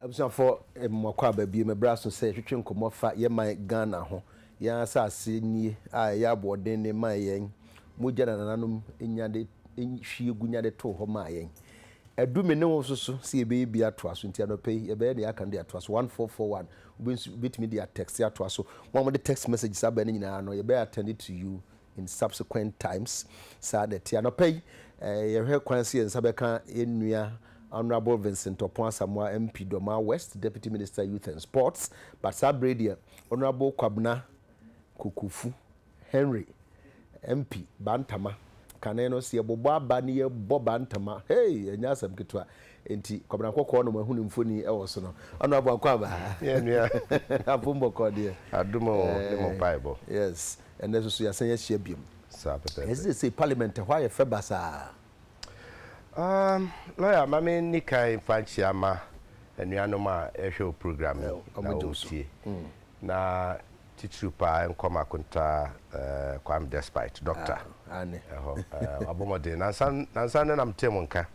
Abusua for mwakwa baby me braso say twetwe nkomo fa ye man Ghana ho ya asase nie a ya boden ne man yen mogya nananum enyade hwie gunyade to ho man yen adume ne wo soso se ebe bi ato aso ntia no pay ebe de aka de ato aso 1441 bitimi dia text ato aso one the text messages aba ne nyina no ye be attend it to you in subsequent times sa de tia no pay ye hwe kwanse en sabeka enua Honorable Vincent Opon Samoa MP Doma West, Deputy Minister Youth and Sports, but Sabradia, Honorable Kwabna Kukufu Henry MP Bantama, Kaneno see a boba bani bob Bantama. Hey, and yasam kitwa enti Kwabna Kono Mahun Funi Elsono. Honorable Kwaba, yeah, Apumbo Cordia, Adumo Bible. Yes, and there's also a saying Shebium. As they say, Parliament, why a Febasa? Lawyer, my main Nika Fanchiama and Yanoma show program. Na Tichupa and Koma Kunta Kwam Despite, Doctor. Abomode, Nansan and Temonka.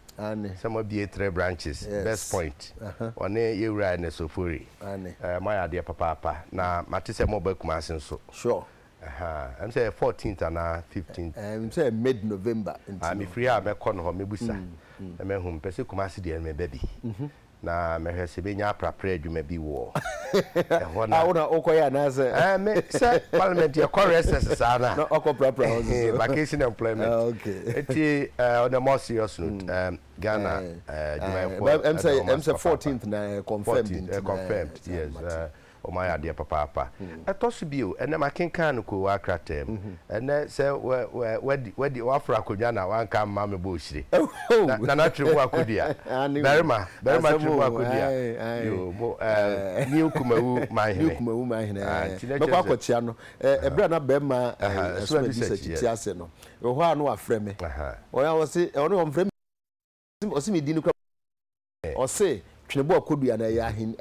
Some of the 3 branches, best point. On a year and a sofuri. My idea, Papa. Now, Matisse Mobile Commerce so. Sure. I'm saying 14th and 15th. I'm saying mid-November. I'm free. I'm a corner of Mebusa. I'm a home. Person come and see my baby. Na me hwese benya prepare you may be war. I wanna okoya na say Parliament your correct sana. No oko prepare vacation employment. Okay. Eti on a more serious note, Ghana I'm say 14th na confirmed. Confirmed. Yes. O my idea papa. I thought to be and then I can ko akratem. And then say where the offer akujana wan come mama bushri. Na natural akudia. Very much true akudia. You new kumawu my new kumawu my hene. No kwa kochia no. Ebra na bema so research ase no. Wo ho anu afre me. O ya wo se ono wo mfre me. O se me di no kwa. O se twebo akodua na ya hin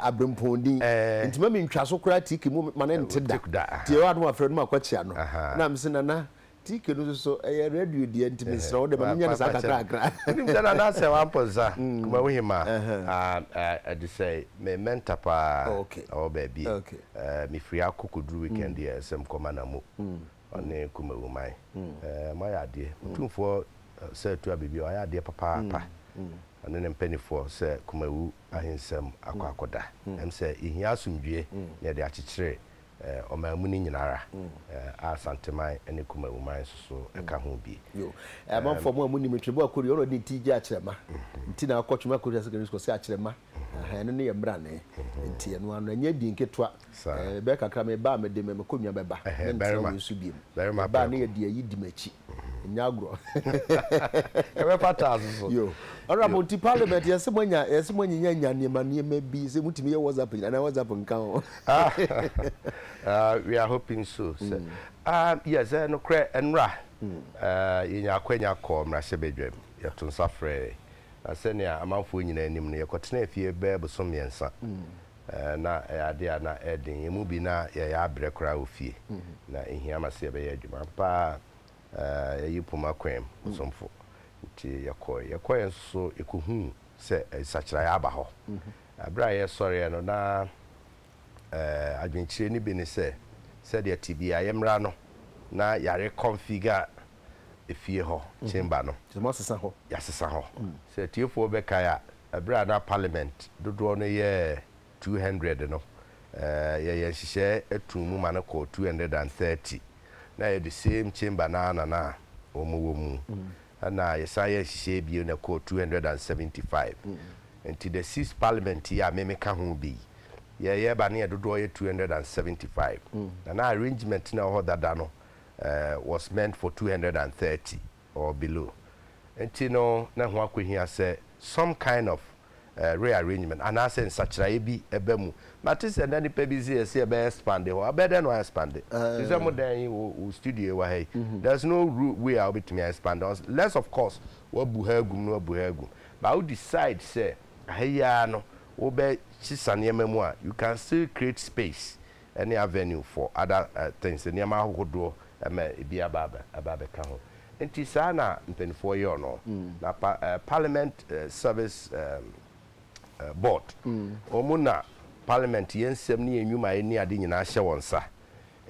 abrempondin ntima me ntwa so kura tiki mu mane nteda tie wa no afre no akwachia no na me se na tiki no so radio die ntimi sra wo de ma nya na sakakra akra nim da na se wa poza kuma wo hima I just say me mentor pa o baby me free akokudru weekend here sem koma na mu one kuma wo mai my ade tumfo say to baby o ade papa and then penny for say kumawu ahinsem akwakoda em say ihia asumdue na de achichire o mamuni nyinara asanteman ene kumawu man so eka ho bi yo man for mo amuni metwebo akori oro de tiji achirema nti na akotwema akori secondary school say achirema ene ne yemra ne nti eno anu anya di nketwa be kakra me ba me de me konwa beba nti so bi ba ne ye di ayi di machi nyagro ebe pata so yo honorable ti Parliament yesemanya nyanyema niema bi se mutimi ye WhatsApp na WhatsApp nkan we are hoping so yes no kre enra yinya akwanya ko mrahye bedwam yeto nsafre asenia amanfo nyina anim no yekotena afie be bosom yensa na ade na edin yemu bi na ya abrekra ofie na ehia mase be adwuma pa yipuma kwem osomfo ti yakoy so ekohu se sachira ya aba ho abra ye sori no na adwenchire ni bi ne se de TB ayemra no na yare configure efie ho chamber no mo sesa ho ya sesa ho se tiefo be kaya abra na Parliament dodo no ye 200 no ye hihye etumu ma no ko 230 na the same chamber na omu na yesaya hihye bi na ko 275 until the 6th Parliament ya memeka ho bi ye ba na dodo ye 275 na arrangement na ho dada no was meant for 230 or below until no na ho akohia say some kind of rearrangement and I say such a be ebemu matis and any pebisi say be expand ho abeda no expand is am then studio wa hey there's no way I'll be to me expand less of course what buhagum no buhagum but I decide say hey no wo be chisane memu a you can still create space any avenue for other things any ma hodo e bi ababa ka ho enti sana mpenfo ye no na Parliament service board omuna parliament yensem ne enwuma eni ade nyina hye wonsa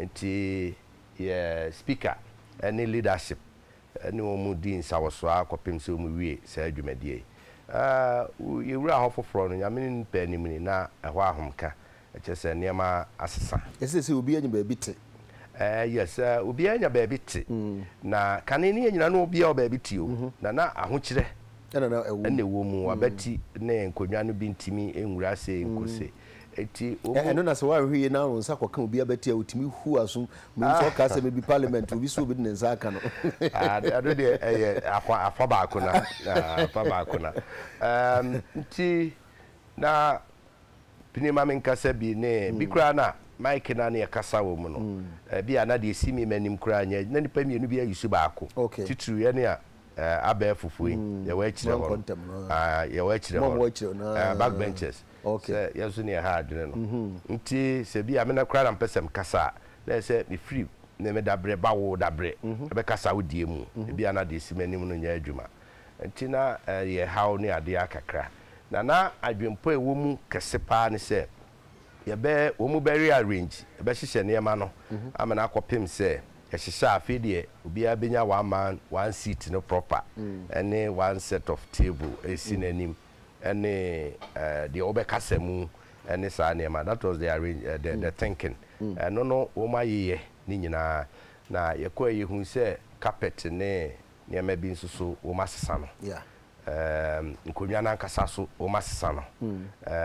enti ye speaker any leadership any omu din sawoso akopem se omu wie sa adwumadie yewura hofoforo no nyame npa nimni na ehwa ahomka echese niema asesa ese obi anya ba bite yes obi anya ba bite na kanene nyina no obi a ba bite o na ahokire na ewo mu abati ne nkonwa no bi ntimi enwura se nkose eti eno na se wa hwie na ron sa koka obi abati a otimi hu aso mu so ka se me parliament obi so obi ne nsa aka no ado de afa ba akona nti na pinima men kasa bi ne bi kura na mike na ne kasa wo mu no bi ana de esi mi manim kura nya na nipa mienu bi ayisu ba ako titru ye ne a aba fufui ye wa kire ho ye wa kire ho backbenchers okay yeso ne ha adwene no nti se bi amena kura na mpesem kasa na se me free ne me dabre bawo dabre be kasa wodie mu bi ana de esi manim no nya adwuma nti na ye hawo ne ade akakra na adwempo ewo mu kese pa ne se ye be wo mu be rearrange ye be hihye ne ma no amena akopem se ye hihye afi de obi abenya one man one seat no proper any one set of table esi nanim any the obekasa mu any sa ne ma that was the arrange the thinking no wo ma ye ni nyina na ye ko ye hu se carpet ne ma bi nsusu wo masesa no nkonwa na nkasa so wo masesa no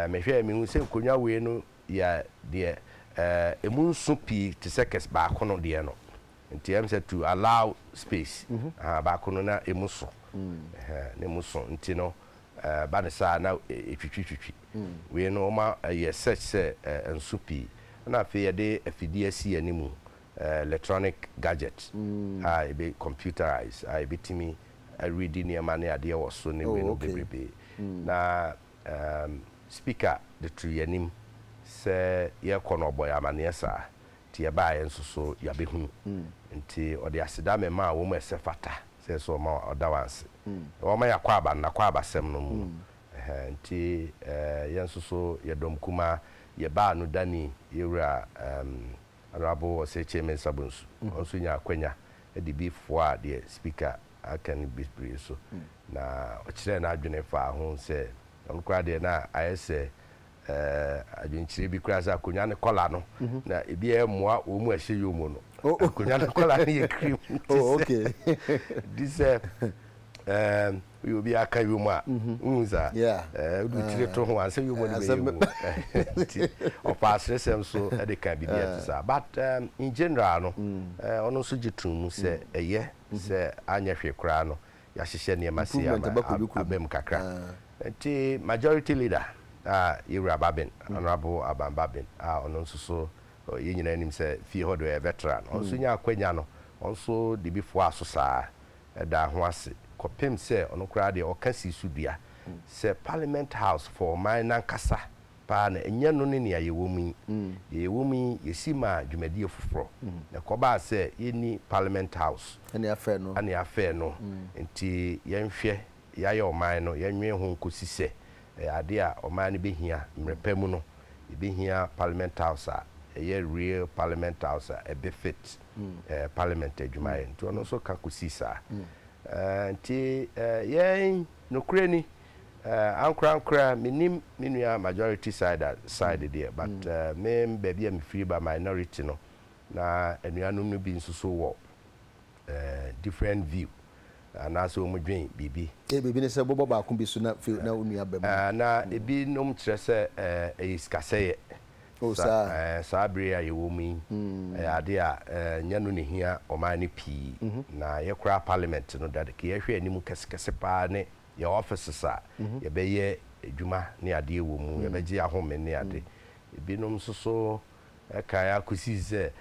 mehwe mi hu se nkonwa we no ya de emu nsu pi te sekes ba kono de no nti am said to allow space ba kono na emu so ne emu so nti no ba de sa na etwitwitwi we no ma ye search se nsu pi na fe ye de afidi asi animu electronic gadget be computerized be timi reading your money ade wo so ne we no bebebe na speaker de truyanim se ye kono boy amane sa ti ye ba ye nsoso ya behu nti ode aseda me ma wo mu esefata se so ma odawanse wo ma yakwa aba na kwa abasem no mu nti ye nsoso ye dom kuma ye ba no dani ye wura Honorable Chairman Sabunsu also nya kwanya e di before the speaker akan be so na ochire na adwene fa ho se on kwa de na ayese adwenchire bi kura sa konya ne kola no na ebi e moa o mu ahye yomo no konya ne kola ne ye cream okay this we will be aka yomo a unza do chire to ho anse yomo ne be yomo o pass resem so e de kan bibia to sa but in general no ono so jitum se eye se anya hwe kura no ya hyehye ne ma se abem kakra nti majority leader Yura Babin Honorable Aban Babin ono so ye nyina nim se fie hodo e veteran onso nya akwanya no onso de before aso saa da ho ase kopem se ono kra de okasi sudua se Parliament House for minor kasa pa na enya no ne ne ayewom yewom yesima dwumadie foforo na koba se yeni Parliament House ani afa no nti yenhwe yaye oman no yenwe ho nkosi se ade a oman ne behia mrepam no behia Parliament House a real Parliament House a benefit Parliament adwumaye nti ono so ka kosi sa nti yen no kreni ankra minim minua majority side there but me baby am free by minority no na enuanu no bi nsuso wo different view na so mo dwen bibi bibi ne se bobo ba ko bi so na na onua bam na ebi nom kire se iskaseye sa bria ye wo mi ade a nyanu ne hia omani pi na ye kra parliament no da ke ye hwe animu kese pa ne ye offices a ye be ye adwuma ne ade wo mu ye be gi ahome ne ade ebi nom so kaya kusize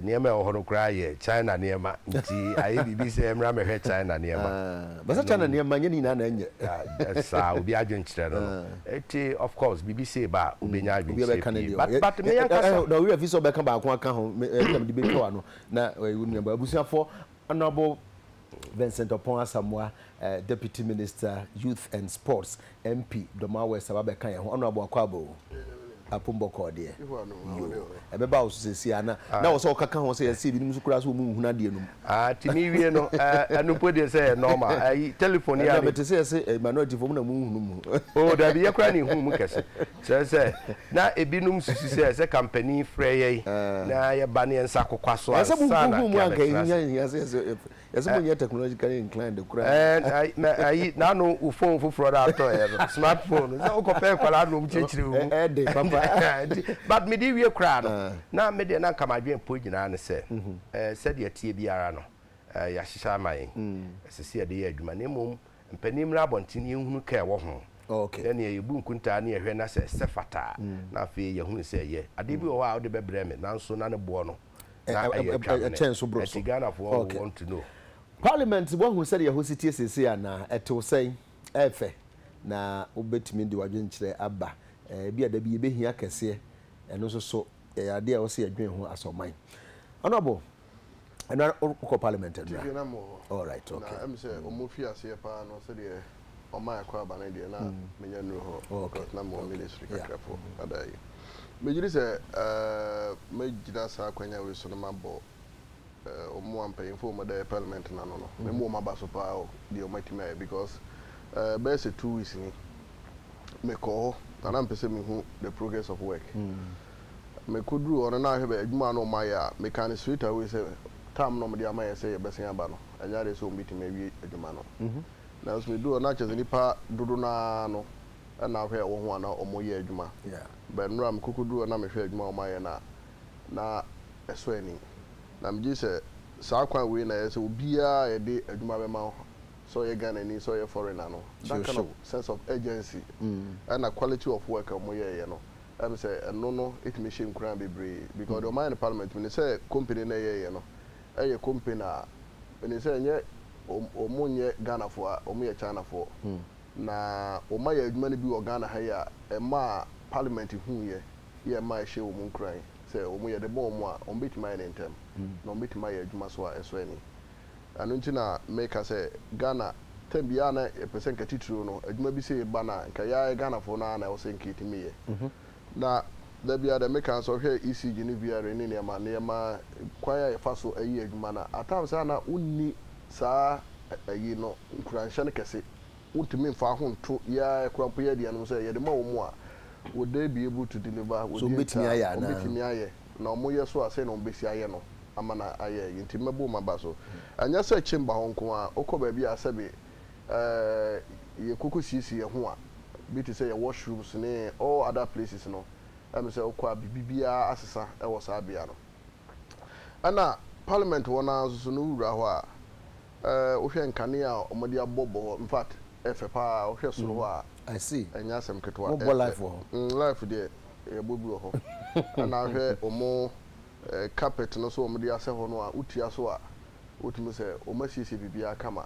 niema ohoro kra ye China niema nti ayi bibi se emra mehwe China niema basa China niema nyeni na na nye sa obi adwenkyere no eti of course bibi se ba obenya adwenkyere but me yankasa na we afiso be kan ba ko aka ho na de be twa no na niema abusuafo Honorable Vincent Opon Asamoah, Deputy Minister, Youth and Sports, MP, Domawe Sababeka, Honorable Kwabo. Apumboko dear. Ebeba also say ana. Now so kaka ho say see bi musukura so mu huna de num. Timi wie no anu podi say normal. Telephone ya. Me te say minority form na mu hunu mu. Oh, da bi yakra ni hu mu kese. Say na ebinum susu say company frey ye na ye ba ne nsa kokwa so asa na. Mu anka nya say mu nya technologically inclined the kura. Na no phone fufuro da to smartphone. Na ko pe kwala no mu chechiri mu. Papa. But me di we kra no na me de na kamadwen po gina ne se said ye tie biara no ya hihya mai sese ye de ye adwuma ne mom mpanim ra bontini ehunu ka e wo ho okay then ye bu nkunta na ye hwe na se fata na fe ye hunu se ye ade bi o wa o de bebre me na nso na ne bo no na a chance so bro so Ghana for want to know Parliament one who said ye hositi sese ana eto say efe na obetimi de wadwen kire aba bi adabi be hia kese eno so ade a wo se adwen ho asoman honorable eno ko parliament dra all right okay na am say omofi ase pa no se de o ma akwa aba na de na menya nu ho na mo ministry kakrafo adai mejiri se mejida sa kwanya we so na mabo omo ampanyfo mo da parliament na no me mo maba so pa o de o matima because best 2 weeks ni me ko and I'm perceiving the progress of work. Me could do on an hour, a man on my mechanic suite. I will say, Tam no media may say a bessing abano, and that is so meeting maybe a Germano. Now, as we do a natural nipa, Dudunano, and now here 1 or more year Juma. Yeah, but Ram could do an amateur Juma my na a swearing. Nam just a Sakwa winner, so be a day a Juma. So you Ghana and so you foreigner no that kind of sense of urgency and a quality of work you know I say no it machine can be brave because the mind parliament when they say company na you know a company when they say nye omunye Ghana for omunye China for na omaya adwuma bi o Ghana ha ya e ma parliament hu ye ma she omun kran say omunye de bomb a ombeti mind intem na ombeti ma adwuma so a eso ani anuntina make us say Ghana tembiana a percent katitru no adwuma bi say bana nka ya Ghana for na na o say nkitimi ye na da bia da make us hwe ECG ni bia reni ne ma kwaya e faso ayi adwuma na atam say na unni saa ayi no nkuransha ne kese untimi mfa ho nto ya krampo ye dia no say ye de ma wo mu a would they be able to deliver so betimi aya na omo ye so ase na ombesi aye no amana aye yinti mebo maba so anya se chimba honko a okoba bia asebe ye kuku sisi ye ho a bi to say ye washrooms ne all other places no am say okwa bibia asesa e wo sa bia no ana parliament wona so no wura ho a ohwe nkane a omode abobo in fact efe pa ohwe soro ho a I see anya sem ketwa mo life ho life de e bobu ho ana hwe omo carpet no so omde ase ho no a utia so a utumi se omasisi bibia kama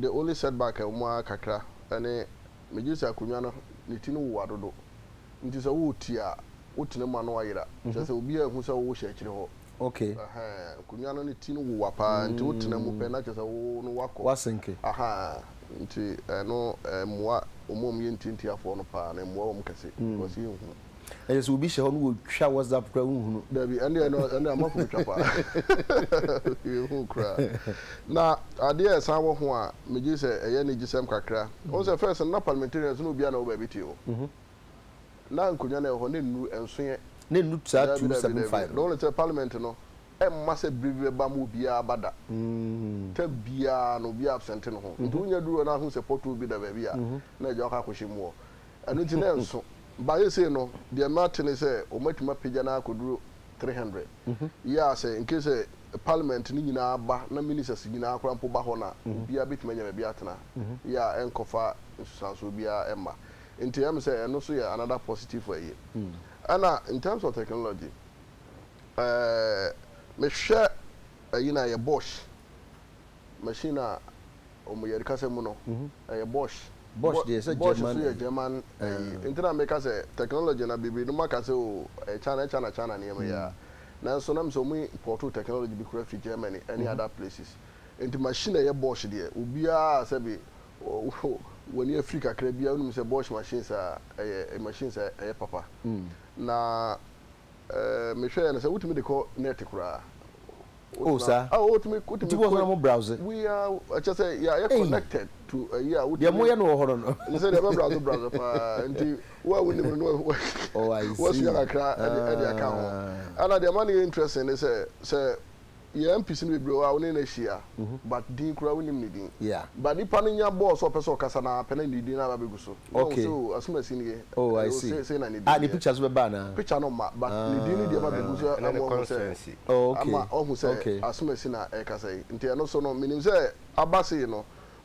the only setback omo kakra ane mejisa akunwa no ne tinu wo adodo nti se wo utia utine ma no ayira se obi ahu se wo hye akire ho okay akunwa no ne tinu wo apa nti utine mu pe na se wo no wako wasenke nti no moa omom ye ntinti afo no pa na moa om kase because hu yes will be sure no twa WhatsApp kra hu dabi ande amafu twa pa hu kra na ade san wo ho a meji se eye ne gisem kakra on se first na parliamentarians no bia na wo ba biti o na nkonya na ho ne nu enso ne nu tsa 275 no le parliament no e massa bribe ba mu bia bada ta bia no bia absent no ho ntunya duro na hu se porto bi da ba bia na je aka kwhyimu anu ti na enso ba ye say no the martin say o matima pagya na akoduro 300 ya say in case parliament ni nyina ba na ministers nyina akrampo ba ho na bia bitima nya bia atena ya enkofa susanso bia emma nti am say eno so ya another positive for ye ana in terms of technology me hwe ayina ye Bosch machine a omo ye kase mu no ye Bosch dey say German internal make say technology na bibi no maka say o China ne ya na so nam so mu import technology bi kura fi Germany any other places enti machine ye bosch de obia sabi when you Africa krabia unum say bosch machines a machines a papa na me hwe na say wutumi de ko net kura oh sir wutumi mo browser we are just say yeah connected to yeah mo ya no ho no you say the browser pa enti wa woni no oh I see what's your account and the money interesting is say yeah MPC no be wa woni na hia but din kura woni ni din yeah but nipa no nya boss o person kasa na pena ni din na ba beguso okay so asuma sini oh I see say na ni the pictures be ba na picture no ma but ni din ni dia ba beguso na consistency oh okay ama o hu say asuma sini na e kasa yi nti no so no minim say abase no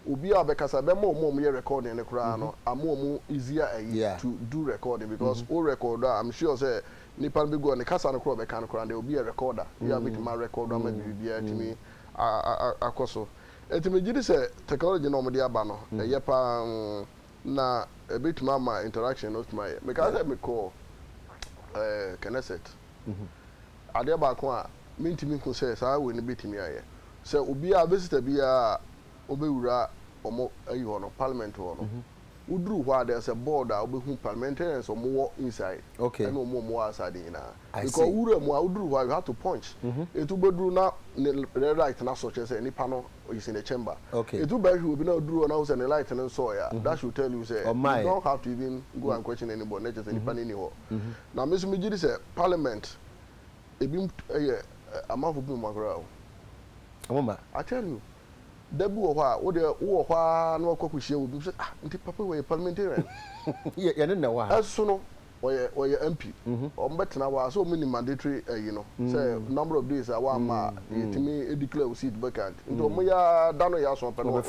obi a be kasa be mo ye recording ne kura no amomu easier to do recording because all recorder I'm sure say nipa be go ne kasa no kura be kan kura there will be a recorder you have it my recorder ma bibia timi akoso etimi gidi say technology no mo dia ba no ye pa na a bit mama interaction not my because I me call Knesset ade ba ko a mintimi ko say sa we ne bitimi aye say obi a visitor bia obewura omo ayi ho no parliament ho no uduru ho there's a board a obehu parliamentarians omo inside okay and omo outside ina because ura mo uduru ho you have to punch etu beduru na right na so say nipa no is in the chamber okay etu be hwe obi na uduru na say the light na so ya that should tell you say you don't have to even go and question anybody not just nipa ni ho na me so me gidi say parliament ebi amafo bi magora amoma I tell you Debu wa wo de wo hwa na kwakuhie wo bi say ah nti papa we parliamentarian ye ne na wa aso no oye MP o mbetena wa so mini mandatory you know say number of days wa ma yetimi declare seat vacant nti o ya dano ya so pe no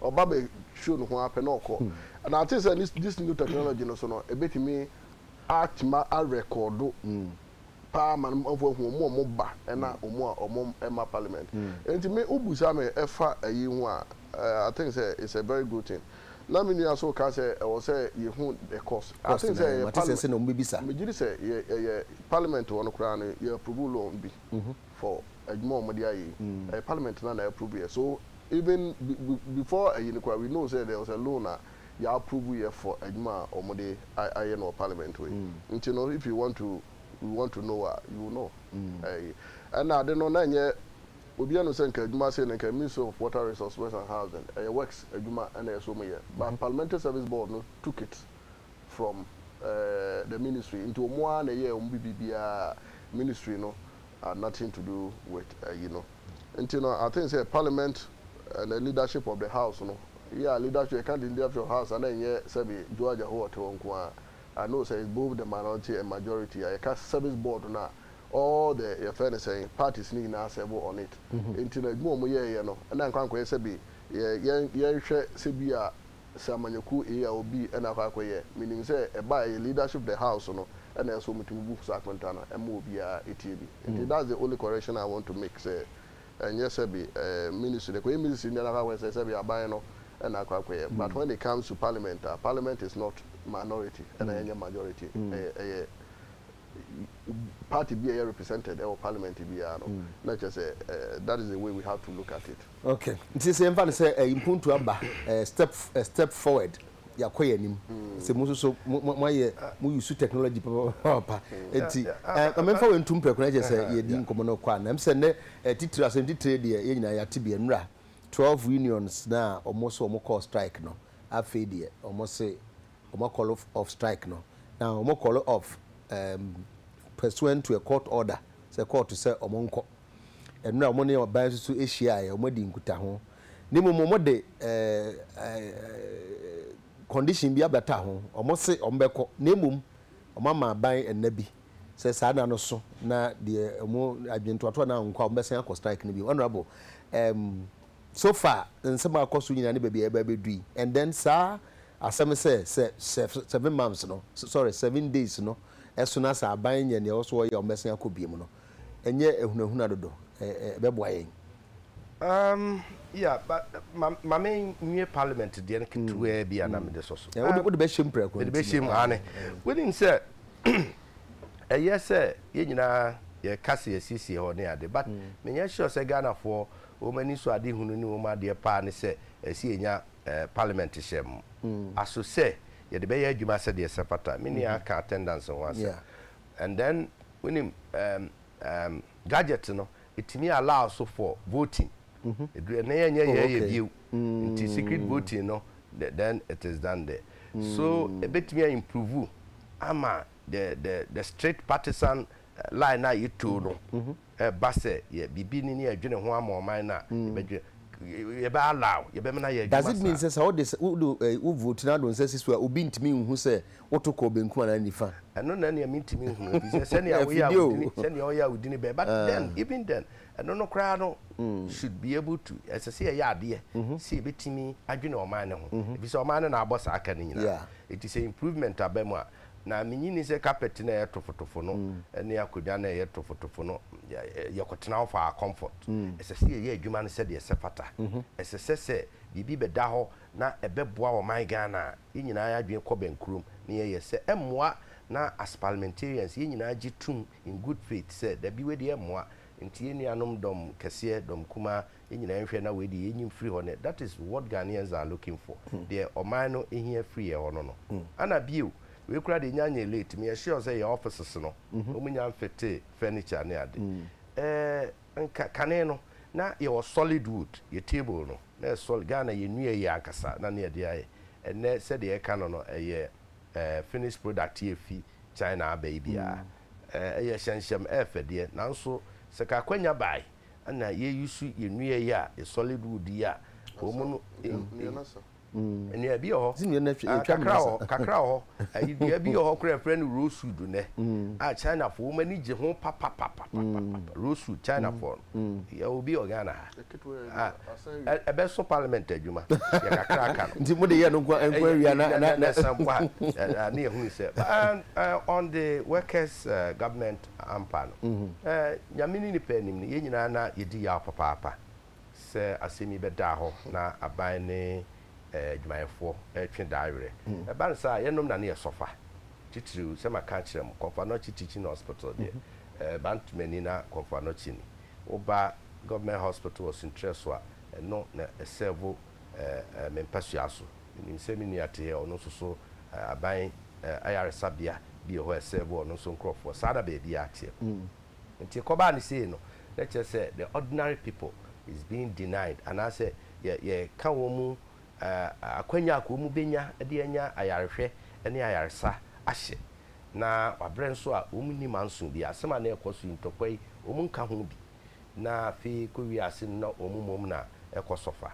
o ba be show no ho ape no ko and I think say this new technology no so no ebetimi atma a record man of mo ba na omo ema parliament enti me ubusa me efa ayi hu I think say it's a very good thing na me nua so ka say e wo say ye hu the cost I think say parliament no mbisa me gidi say ye parliament won kra no ye approve loan bi for admo mo dia yi parliament na approve so even before ayi no kra we know say there was a loan ya approve ye for admo omode ayi no parliament we nti no if you want to know you will know and I don't know na nye obi anu say nka adwuma say nka Ministry of Water Resources and Housing works adwuma and so me but Parliamentary Service Board no took it from the ministry into more na year bibia ministry no nothing to do with you know until you know, I think say Parliament and the leadership of the house no leadership can't lead of your house and then say Georgia ho to nko I know say both the minority and majority I can service board na all the fairness saying parties need na serve on it until the more ye no and then kan say be ye hwe say bia samanyaku obi and akwaye meaning say e by leadership of the house no and so mutumu sakwenta na e mo bia etiebi and that's the only correction I want to make say and yes be ministry the ministry na akwaye say be aban no and akwaye but when it comes to parliament is not minority and a majority party be represented or parliament be not just that is the way we have to look at it okay it is in fact say impuntu aba step forward ya koye nim se mu so mu use technology papa enti amemfa we ntum prekona je say ye di nkomo no kwa na mse ne titira asem titire de ye nyina ya tibia nura 12 unions na omoso omoko strike no afi de omoso call of strike no now omo call of pursuant to a court order say court to say omonko and now money o ban so ehia ya omo di nkuta ho ni mo de condition bi abata ho omo se ombeko na mum omama ban enabi say sa na no so na de omo adwentoato na nkwa ombesen akọ strike ni bi honorable so far nsema akoso nyina ne baby ebedui and then sir asem say 7 months no sorry 7 days no esuna sa aban nya ne oso ye ombesen akobiem no enye ehunahuna dodo beboa yen yeah but my main new parliament de en kitwe bia na me de soso wo de be hye mprekon de be hye ane when say yes ye nyina ye kase ye sisi ho ne ade but me nya sure say Ghana for o mani so ade hunu ni o ma de pa ne se esi enya parliament shem aso se ye de be ye adwuma se de sepata me ni aka attendance on ase and then when gadget no it me allow so for voting na ye view into secret voting no then it is done there so a bit me improve ama the straight partisan line na you to no base ye bibi ni adwene ho ama oman na ye ba allow ye be na ye does it mean say how this who vote na don say siso obi ntimi hu say otoko benku na nifa eno na na ntimi hu bi say na we ya udini be but then even then eno no kra no should be able to as say ya ade see betimi adwene oman ne ho bi say oman na abosa aka ni nyina it is a improvement abemu a na minyini se carpet na ye tofotofo no ene akodwa na ye tofotofo no ye kotena of our comfort esese ye adwuma no se de sefata esese se bibi be da ho na ebeboa o my Ghana yinyina ya adwen ko benkurum na ye se emmoa na as parliamentarians yinyina gitum in good faith se da bi we de emmoa nti enuanom dom kese dom kuma yinyina nhwe na we de yenyim free ho ne that is what Ghanaians are looking for the oman no ehia free e ho no ana biu we kura de nyanya late me sure say your offices no omunya mfete furniture ne ade kane no na your solid wood your table no na solid Ghana ye nue ye akasa na ne de aye ene said ye ka no ye finished product ye fi China baby ye hyenhyem efede nanso se ka kwanya bai na ye yusu ye nue ye a solid wood ya omu no eni abi ho kakra ho ayi abi ho kra friend rosewood ne China for mani je ho papa rosewood China for ya obi Ghana ebe so parliament adwuma ya kakra aka nti mo de ye no enquiry na sampwa na ehunu se on the workers government ampa no nyamini ni penim ni ye nyina na yedi ya papa se asemi be da ho na aban ne dwumayefo twe daire ban sa yenom na ne sofa titiriu se maka kirem Konfanochi teaching hospital there bantumani na Konfanochi ni oba government hospital was interest wa no na servo mempasuaso ni se mi ni ate ono so aban ayare sabia bi ho servo ono so nkrofo sada be bi ate nti koba ni say no let's just say the ordinary people is being denied and I say ye ka wo mu akwanya ko mu benya de anya ayarehwe ene ayaresa ahye na wabre nso a omuni manso bi asema na ekoso ntokoi omunka ho bi na fi ko wi ase na omumom na ekosofa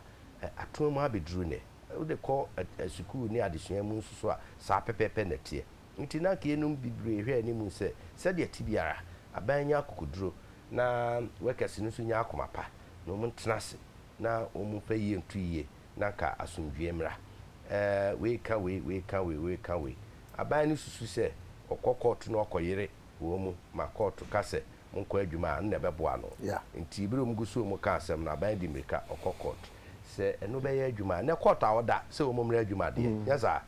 atomu abedru ne de ko sukuu ni adesua mu nso a sa pepepe na tie nti na ka enum bibre hwe ani mu se de tibiara abanya kokuduro na workers nso nya akomapa na omuntenase na omufa yie ntuye naka asumdwe mra we ka aban ni susu se okokot no okoyere wo mu makot ka se monko adwuma na beboa no nti biro mu guso mu ka asem na aban di mirika okokot se eno be ye adwuma na court awoda se wo mumra adwuma de yaza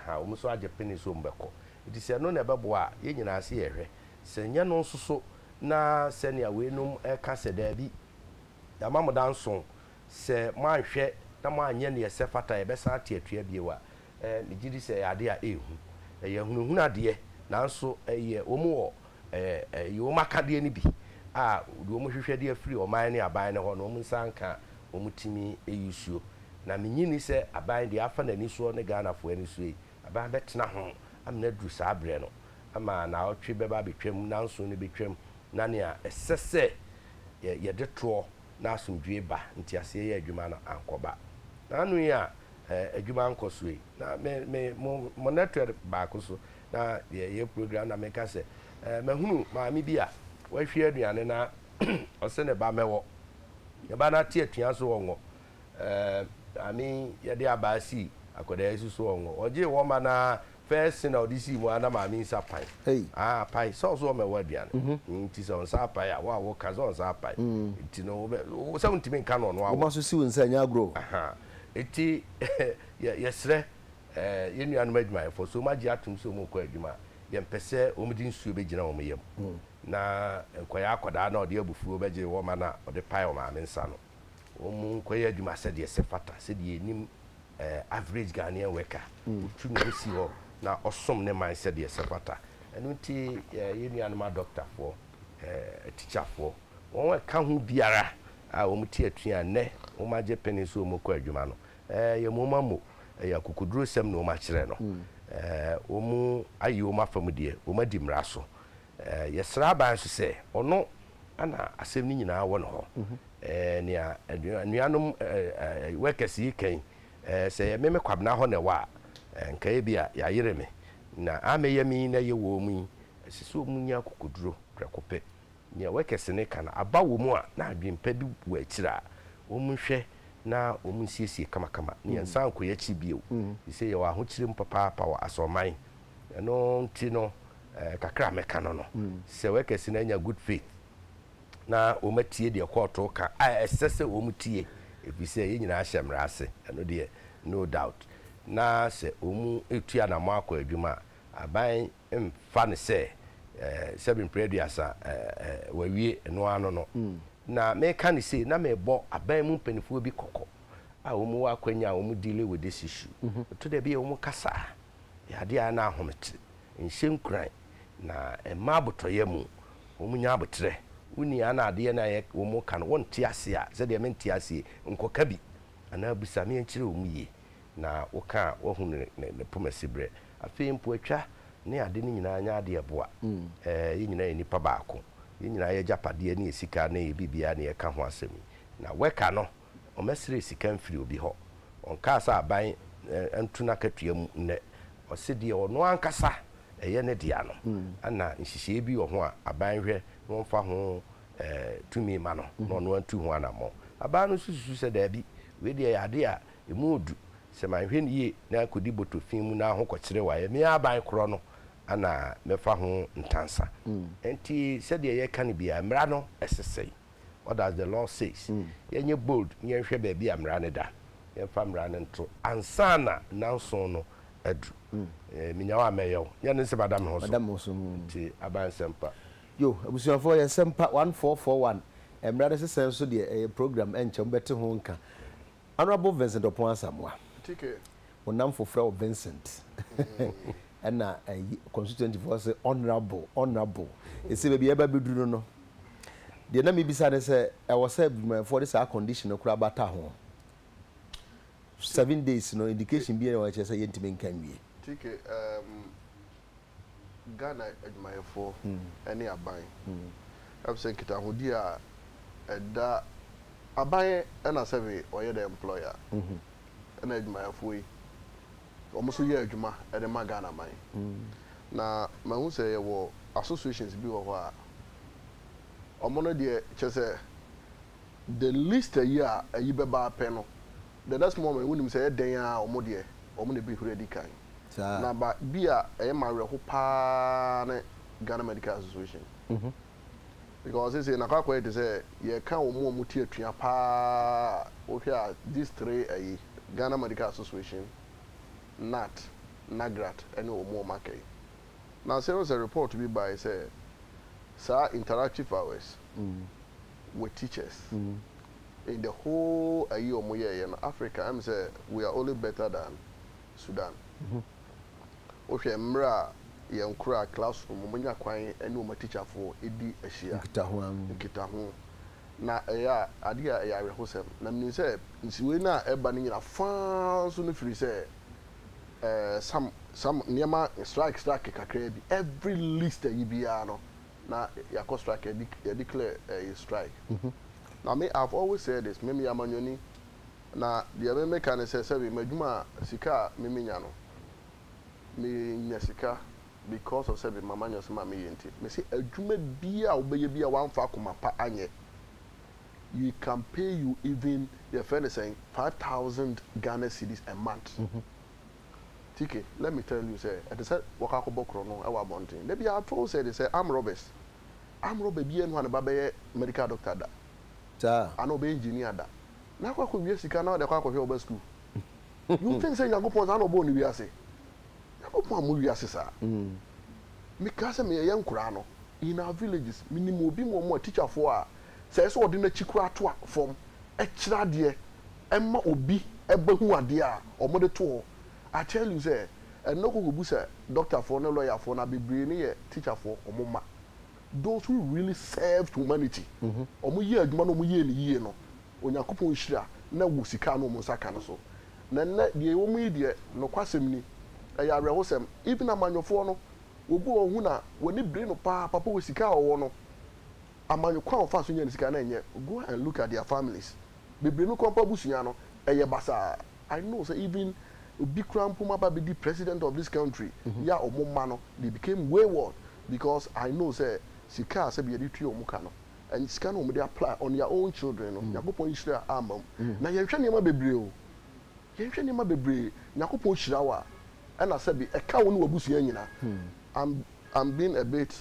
ha wo muso age peni so mbeko nti se no na beboa ye nyina ase yehwe se nya no susu na se ne awenum ka se da bi ya mamoda nso se manhwe na mo anye ne sefata ebesa atiatua biewa ne gidi se ade a ehu ye hunu ade nanso ye omu wo yo makade ni bi a do mo hwehwede afiri oman ne aban ne ho no mo nsanka omutimi eyusuo na menyini se aban de afa nani so ne Ghana fo ani so aban betena ho amna duru sa abre no ama na otwe beba betwam nanso ne betwam na ne a esese ye de to na asumdwe ba nti ase ye adwuma na ankoba nanu ya adwuma nkosue na me monitor ba koso na ye program na meka se mahunu maami bia wa hwe aduane na ose ne ba mewo ye ba na tie atua so wongo ami ye de abasi akoda yesu so wongo oje wo ma na first na odisi mu ana maami nsa pai pai so mewo aduane nti so nsa pai a wo kazo nsa pai nti no wo se untimi nka no no wo ma so si wonsa nya agro eti yesre yenu anu adwuma for so maji atum so mu ko adwuma ye mpese omudi nsuo be gina wo yem na nkoya akoda na ode abufuo be je wo ma na ode pai o ma nsa no omu koye adwuma se de sefata se de enim average Ghanaian worker tu no si ho na osom ne man se de sefata enu ti ye nuanuma doctor for teacher for won ka ho biara a omu ti atua ne o ma je peni so omu ko adwuma no ye mo mamo ya kukuduro sem no ma kire no omu ayi o ma fam de o ma di mra so ye sra ban so se ono ana asem ni nyina wo no ho nia nuanum workers yi kan se ye meme kwabna ho ne wa nka ye bia ya yere me na ameye mi na ye wo mu siso mu nya kukuduro prekope nia workers ne kana aba wo mu a na adwempa bi wo akira wo mu hwe na wo mu siesie kama nia nsan ko ye chi bio se ye wa ho kire mpapa pa wa asoman no nti no kakra meka no se workers na nya good faith na o matie de court ka esese o mutie ebise ye nyina ahyemra ase eno de no doubt na se o mu etua na makọ adwuma aban mfa ne se seven prediasa wawie eno ano no na me ka ne se na me bo aban mu panifuo bi kokọ a o mu akwanya o mu deal with this issue to de bi o mu kasa ya de na ahomete nhyenkran na emabotoye mu o mu nya abotre uni ana ade na ye wo mu kan won tiase a ze de men tiase nkoka bi ana busa me nkire wo mu ye na wo ka wo hu ne pomasibre afi mpo atwa ne ade ni nyina anya ade eboa ye nyina enipa baako ye nyina ye japade ne esika na ye bibia ne ye ka ho asem na weka no o mesire esika mfiri obi ho on ka sa aban antuna katua mu ne o se de ono ankasa eye ne dia no ana nhihye bi wo ho a aban hwe no fa ho tumi ma no no antu ho anamo aba no susu se da bi we de ya de a emudu se man hwe nie na kodi botofin mu na ho kwakire wa ye me aban kro no ana me fa ho ntansa enti se de ye kan bia mra no esesei what does the law says ye nye bold ye hwe ba bia mra ne da ye fa mra ne nto ansana nanso no adu minyawa meyo ye ne se badam ho so nti aban sempa yo abusuafo ye sempa 1441 emrade se senso de program enche mbete ho nka honorable Vincent Opon Asamoah tike onam fofra Vincent na constituent for say honorable ese be eba beduru no de na me bisa ne se e was say for this condition kura bata ho 7 days no indication bi na wa che say yentime nkan wie tike Ghana adwumayefo ene aban abse kita hodi a eda aban na sebe oye the employer ena adwumayefo yi omo so ye adwuma ede ma Ghana man na mahu se ye wo associations bi wo ho a omo no de chese the list a year ayi beba pe no the next moment when him say den a omo ne bi huredi kan na ba bia marry ho pa na Ghana Medical Association because say na kwakwa it say ye kan omo ti atua pa o hia these three Ghana Medical Association NAT NAGRAT and omo makai now there was a report to be by say sir interactive hours with teachers in the whole omo ye in Africa I'm say we are only better than Sudan ohwe mra ye nkura classroom munya kwan ene o ma teacher for edi ahia nkita ho na ya ade ya ya rehosem na mni say nsiwe na eba ne nyina fa so no firi say some niema strike kakra bi every list yi bia no na yakọ strike ya declare a strike now me I've always said this me amanyoni na the me can say madwuma sika me nya no me nyasika because of sebi mama nyo sama me yenti me say adwuma bia obeye bia wanfa akoma pa anye you can pay you even your friend is saying 5,000 Ghana cedis a month tike let me tell you say at the said waka ko bokro no e wa bontin they be I told say they say I'm robber bia no na ba medical doctor da ta ano be engineer da na kwa ko wi sika na de kwa ko hwe oba school you think say yango pon na bo ni wi ase opo amu wi ase sa me ka se me yankura no in our villages minimum obi mo teacher for a say so odi na chikura to form extra deɛ ɛma obi ɛbɛhu adeɛ a ɔmo de to I tell you say and no go bu say doctor for no lawyer for na bebree ne yɛ teacher for ɔmo ma those who really served humanity ɔmo yɛ adwuma no ɔmo yɛ ne yie no onyankopɔn hyira na wo sika no ɔmo saka no so na nne deɛ wo mu yi deɛ no kwasɛm ni ɛyɛ awerɛhosɛm even amanyɔfoɔ no obu ɔhu na wɔne bere no papa wo sika ɔwɔ no amanyɔkwa ɔfa so nya ne sika na ɛnyɛ go and look at their families bebree no kɔmpa busua no ɛyɛ basa I know say even obi krampoma ba be the president of this country ya ɔmo ma no they became wayward because I know say sika say be dey tue ɔmo ka no and sika no ɔmo dey apply on their own children no yakopon hyira amam na yɛhwɛ nneɛma bebree o yɛhwɛ nneɛma bebree yakopon hyira wa ɛna sɛ bi ɛka wo no wabusua nyina I'm being a bit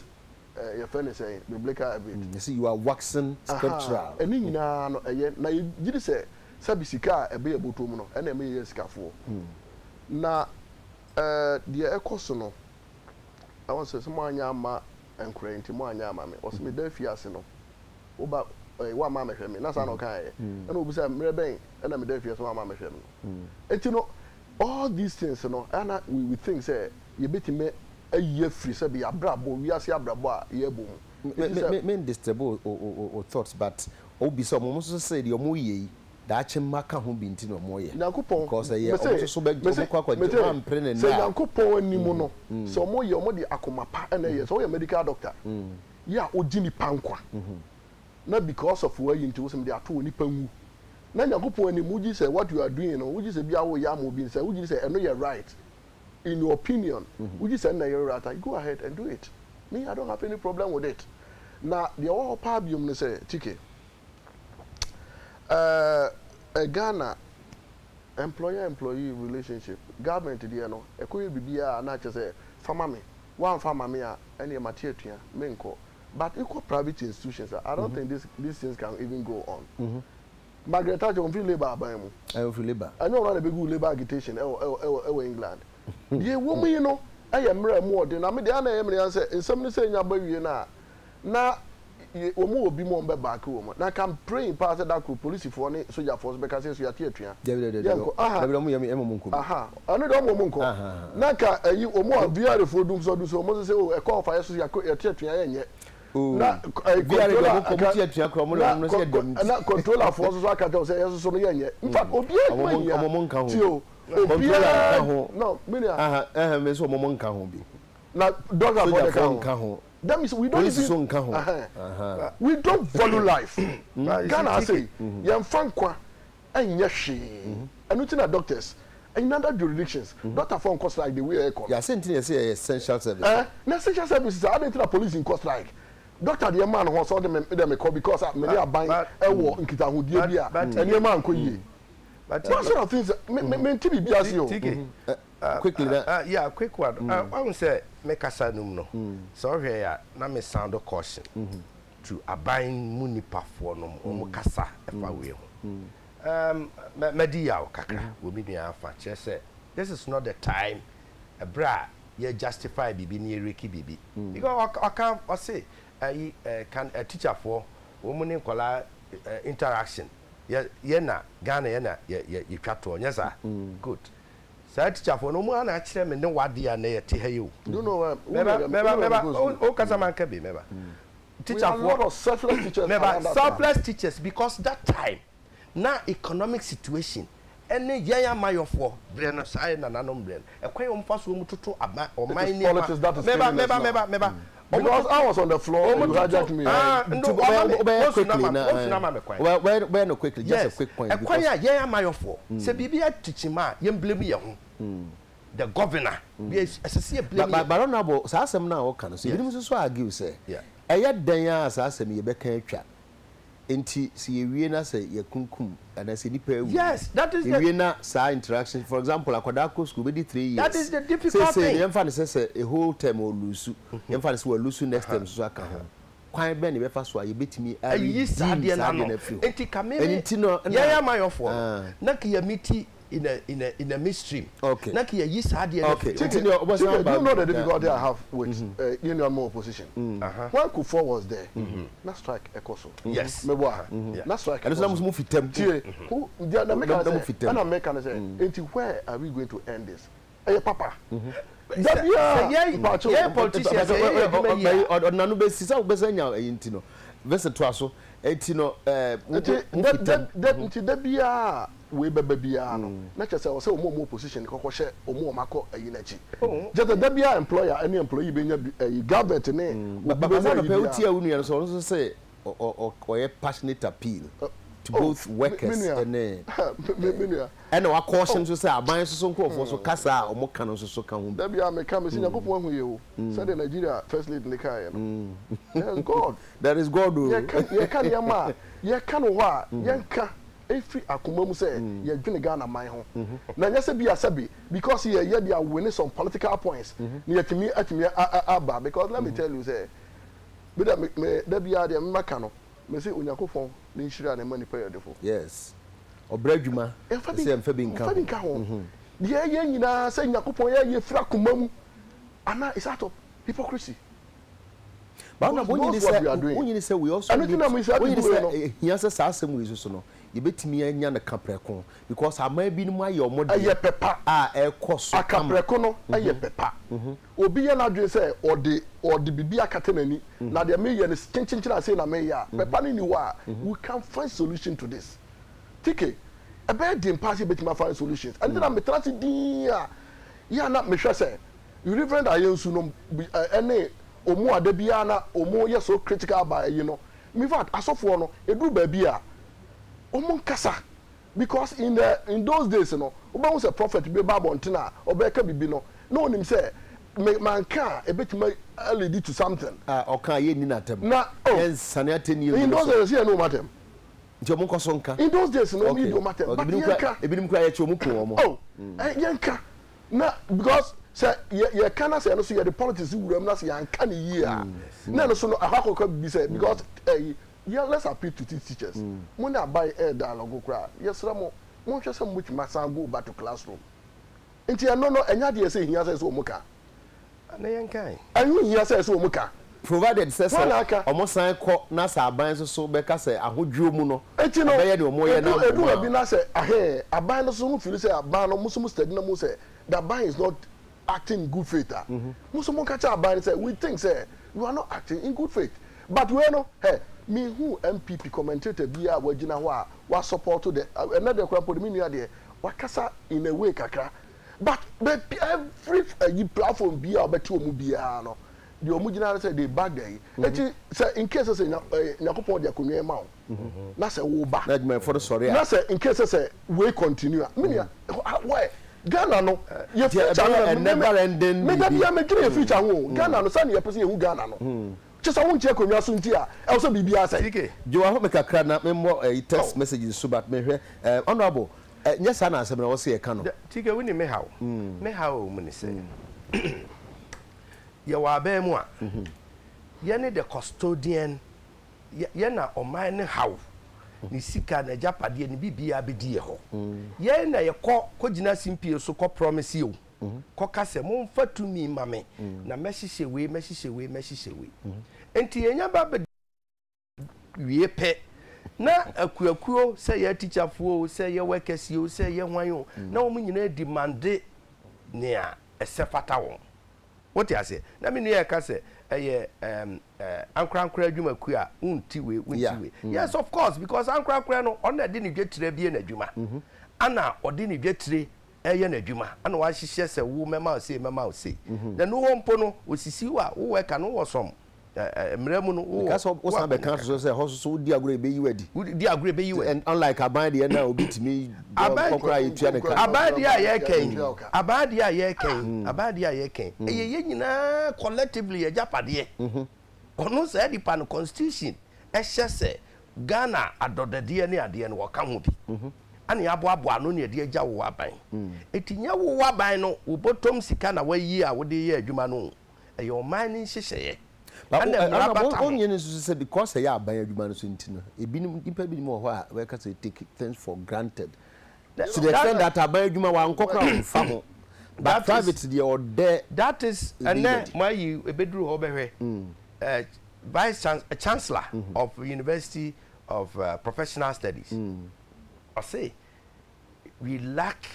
your friend is saying biblical a bit you see you are waxing scriptural ɛni nyina no ɛyɛ na yɛgye sɛ sabi sika ɛbɛ yɛ botom no ɛna ɛmɛ yɛ sikafoɔ na deɛ ɛkɔ so no I want to say mo anya ama enkura nti mo anya ama me ɔsɛ me da fiase no wo ba wa ma mehwɛ me na sa no kan ɛna obi sɛ mmerɛ bɛn ɛna me da fiase wa ma mehwɛ me no eti no all these things no ɛna we think say you betime ayi free say be abrabo wiase abrabo a yɛ bom me disturb o thoughts but obi so mo so say the omo yɛ dache maka ho bi nti no mo ye Nyankopon because ye o so be kwa am prene na say Nyankopon animu no so mo ye mo de akoma pa na ye so ye medical doctor ya ogini pankwa na because of where you into some dey ato ni panwu na Nyankopon animu ji say what you are doing no uji say bia wo ya mo bi say uji say no you right in your opinion uji say na you right go ahead and do it me I don't have any problem with it na the all pabium no say tike a Ghana employer-employee relationship, government there no, a could be a nature say, family, one family, any material, menko, but equal private institutions. I don't think these things can even go on. Margaret Thatcher on free labor by him. I free labor. I know not a big labor agitation, England. The woman, you know, I am more than I mean, the other answer, and somebody saying, you now. Omo obi mo mbe back wo na can pray pass that group police for any soldier force because you are teatua mo yam nko anu do mo nko na ka ayi omo VR for dum so mo say o e call fire so ya teatua yenye na VR ko teatua ko mo no say dem na controller force so aka tell say yeso so no yenye in fact obi e mo nka ho tio obi no me me so mo nka ho bi na dog for the nka ho. That means we don't even, we don't value life. Ghana say, "Yam frankwa, and yashi." And we tell doctors, in other jurisdictions, doctor phone cost like the way I call. Yeah, same thing. You say essential service. Na essential services. I don't think the police in cost like. Doctor, the man who saw them call because many are buying a war in Kitahu Dia, and your man could ye. But what sort of things? Me TV BSO. Quickly, yeah, quick one. I would say. Make a sanum no. So here na me sound caution to abine munipa for no mo kasa efa we ho. Media kakra we be near afa che say this is not the time a bra ye justify bibi ni reki bibi. Because I can say can a teacher for woman kola interaction. Ye na Ghana ye na ye twato nya sa good. Sa teacher for no mo na kire me ne wade ya na ye te ha you. You know meba o kasa man ka be meba. Teacher for a lot of selfless teachers. Meba selfless teachers because that time na economic situation any yaya mayofo bre no sai na nanom bre. E kwan o mfa so mu toto aba o man ni meba because I was on the floor you hijacked me. Where no quickly just a quick point. E kwan ya yaya mayofo se bibia tichima ye blame ye ho. The governor we assess blame but honorable sa asem na o kan so ebinim so argue say eya dan ya sa asem ye beka atwa enti se ye wie na say ye kunkum and say nipa ewu. Yes, that is the wie na sa interaction. For example akwada ko school be 3 years. That is the difficult thing. Say yemfa say a whole term or lose yemfa say we lose next term so aka ho kwan be ne be fa so a ye betimi a yi sa de na no enti kame enti no yaya mayofo na ka ya miti in a midstream. Okay. Na ki yi sa de okay. Do you know the difficulty I have with union more opposition? When Kufuor was there, na strike ekoso. Yes. Meboa. Na strike. And some move fitem. Who the American say, "Until where are we going to end this?" Hey papa. Yeah, politicians nanu be sisa obesanya yintino. Vese to aso etino that bia we bebia no na chese o se o mo opposition kokko hye o mo mako ayi na chi just that bia employer any employee be nya government ne baba na pe uti awunu ya so say o passionate appeal to both workers and our caution to say aban so nkofo so kasa o mo kan so kan hu that bia me come say yakofo hu ye o say the Nigeria first lady ne kai no yes God that is God o ye kan yama ye kan ho a ye nka every akomamu say ye dwene Ghana man ho na nya se bia sabi because ye they are winning some political points na yetimi aba because let me tell you say be that bia de maka no me say Onyankopon ni nhira na mani pa yodefo yes obradwuma say emfa bi nka ho ye nyina say Onyankopon ye fira komamu ana is out of hypocrisy. But when you say we also need here say asem we so no you betimi anya na kapreko because ama bi no aye omo de pepa e koso kapreko no aye pepa obi ye na dwe say odi bibi akata nani na de me ye ne chinchinchira say na me ya pepa ni wa we can find solution to this tike e be dem pass betimi find solutions and then me trust din ya na me hwe say reverend ayensu no ene omo adabia na omo ye so critical by you know me fact asofo no edu ba bia omo nkasa because in those days no oba was a prophet be bible ntina obeka bibi no no nim say man ka ebetima lead to something oka ye ni na tem na yes sanateni in those days you know matem je mo koso nka in those days no me do matem but ebinim kwa ye che omo ko omo yenka na because say ye kana say no so ye the politics wuram na say yan kan year na no so no akwakoka bi say because let's appeal to teachers mo na buy dialogue kra yes ramo mo hwe say mo tuma san go back to classroom nti no enya de say hia say so muka na yan kai anyu hia say so muka provided say omo san ko na sa aban so be ka say ahodwo mu no be ye de omo ye na edu bi na say aban no so mo feel say aban no mo so mo study na mo say that ban is not acting in good faith. Musumo catch our ban say we think say you are not acting in good faith. But we know me who MPP commentator be a wajina wa support to the another crap put me near there wakasa in a way kakra. But every platform be a betu mu bia no the omujina say they back there. Say in case say Nyankopon dia konwe ma wo. Na say wo ba. Na for the sorry. Na say in case say we continue. Me why Ghana no ye future never ending me da bia me dream future ho Ghana no say na ye pese ye hu Ghana no chesa won che konwa so nti a e so bibia say jo wa ho me kakra na me mo text messages so but me hwe honorable nyesa na asem na wo se ye ka no tike woni me hawo mu ni say ye wa ba mu a ye ne the custodian ye na oman ne hawo ni sika na japade ni bibia bedi ho ye na ye ko gina simpie so ko promise you ko kase mo mfa tumi mame na mehihye we enti yenya ba wie pe na akuakuo se ye teacher fo se ye workers yo se ye hwan yo na wo nyina demand ne a esefata won what you say na me ne ka se ankra adwumaku a unti we yes of course because ankra no on na de ni dwetire bie na adwuma ana ode ni dwetire eye na adwuma ana wa hihye se wo mema o se na no hompo no osisi wa wo weka no wo som mramu no wo because o san be kan so say so di agro be yiwadi di agro be yiwadi and unlike abande na obitimi kokra yitua ne ka abande a ye ken ye nyina collectively ye japade ono say di pan constitution e hye se Ghana adodade ne ade ne woka ho bi ani aboabo ano ne ade agya wo aban etinya wo aban no wo bottom sika na wayi a wo de ye adwuma no e yo man ni hyehyeye and onye ne so say because say aban adwuma no so ntino ebinim ipa binim ho a we ka say take things for granted To the extent that Abayjuma wa nkokra famo. But private they are there. That is and then my you a bedroom over vice chancellor of University of Professional Studies. I say we lack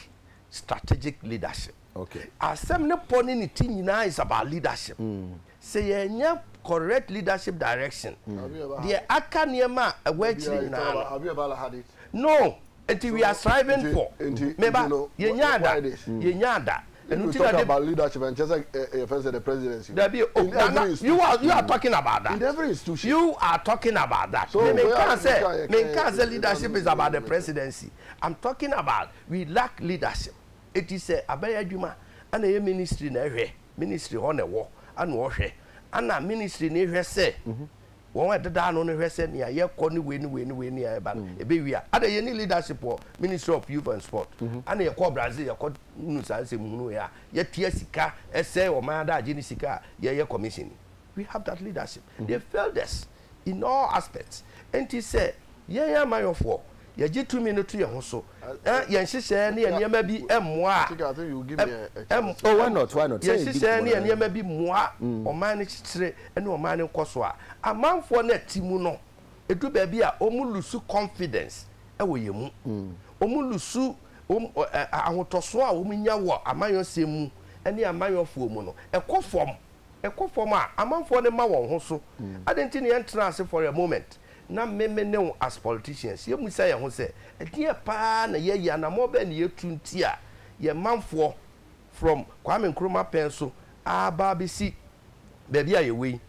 strategic leadership. Okay. Assembly pony thing now is about leadership. Say correct leadership direction. The akaniema a wedge. Have you ever had it? No, until we are striving for. Remember, Yenyada. And we talk about leadership and just like the presidency. You are talking about that. In every institution. You are talking about that. So can't say leadership is about the presidency. I'm talking about we lack leadership. It is a Abayajuma and a ministry ministry on a war and warfare. And a ministry near say. One at the down on the said near ye corny win near but a baby. Other any leadership or Ministry of Youth and Sport. And a call Brazil, a called Nusanse Munuya, yet Tiesica, essay or Mada Genesica, ye commission. We have that leadership. They failed us in all aspects. And he said, ye my of war. Ye get 2 minutes to your hustle. Yes, she said, near maybe M1. I think you give me a oh, why not? Why not? Yes, she said, near maybe moi or manage trade and no man in Koswa. A man for net Timuno. A do baby a omulusu confidence. Away you omulusu Awotoswa, Uminya, a mayo semu, and near mayo fumono. A conform. A man for the Mawon Hoso. I didn't think the entrance for a moment. Na me know as politicians ye musa ye ho se e pa na ye ya na mo ba ne ye tuntia ye manfo from Kwame Nkrumah penso aba besi baby a ye we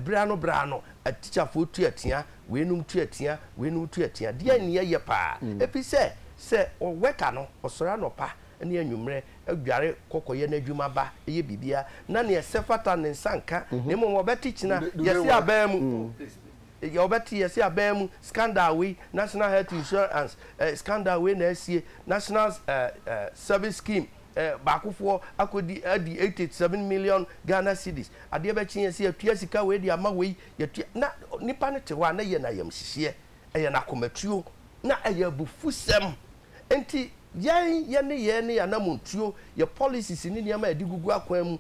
bra no a teacher for tu atia we num tu atia we num tu atia de ne ye pa epi se o weka no osora no pa ne anwumre adware kokoye na adwuma ba ye bibia na ne sefata ne nsanka ne mo mo beti china ye se aba mu Yobeti yes ya bem scandal we national health insurance scandal we na sie national service scheme bakufo akodi adi 87 million Ghana cedis ade be chin yes ya tua sika we di ama we ya na nipa ne te wa na ye na yam hihie eye na komatuo na eye bufusem enti ye ne ya na montuo ye policies ni niam adi gugu akwan mu